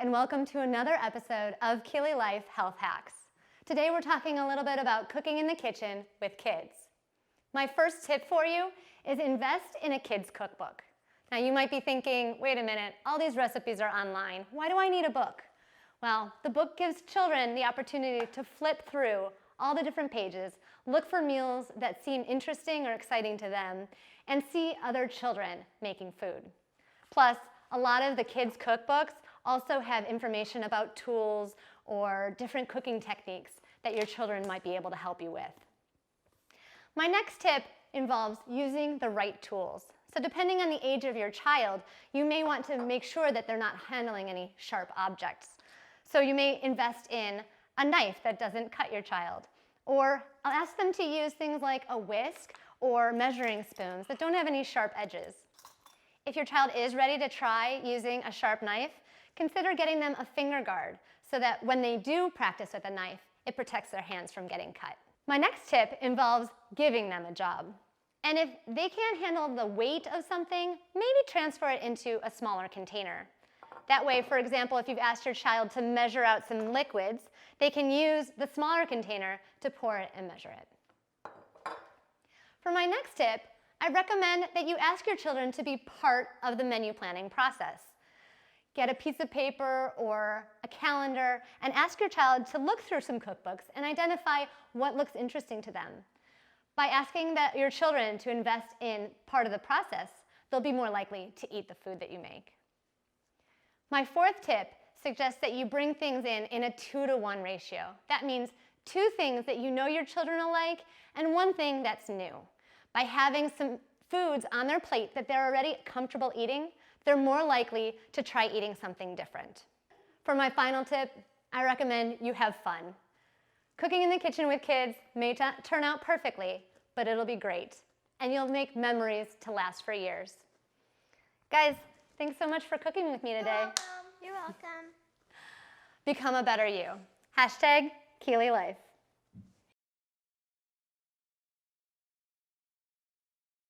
and welcome to another episode of Keely Life Health Hacks. Today we're talking a little bit about cooking in the kitchen with kids. My first tip for you is invest in a kid's cookbook. Now you might be thinking, wait a minute, all these recipes are online. Why do I need a book? Well, the book gives children the opportunity to flip through all the different pages, look for meals that seem interesting or exciting to them, and see other children making food. Plus, a lot of the kids' cookbooks also have information about tools or different cooking techniques that your children might be able to help you with. My next tip involves using the right tools. So depending on the age of your child, you may want to make sure that they're not handling any sharp objects. So you may invest in a knife that doesn't cut your child, or I'll ask them to use things like a whisk or measuring spoons that don't have any sharp edges. If your child is ready to try using a sharp knife, consider getting them a finger guard so that when they do practice with a knife, it protects their hands from getting cut. My next tip involves giving them a job. And if they can't handle the weight of something, maybe transfer it into a smaller container. That way, for example, if you've asked your child to measure out some liquids, they can use the smaller container to pour it and measure it. For my next tip, I recommend that you ask your children to be part of the menu planning process. Get a piece of paper or a calendar and ask your child to look through some cookbooks and identify what looks interesting to them. By asking your children to invest in part of the process, they'll be more likely to eat the food that you make. My fourth tip suggests that you bring things in a 2-to-1 ratio. That means 2 things that you know your children will like and 1 thing that's new. By having some foods on their plate that they're already comfortable eating, they're more likely to try eating something different. For my final tip, I recommend you have fun. Cooking in the kitchen with kids may turn out perfectly, but it'll be great, and you'll make memories to last for years. Guys, thanks so much for cooking with me today. You're welcome. Become a better you. #KeelyLife.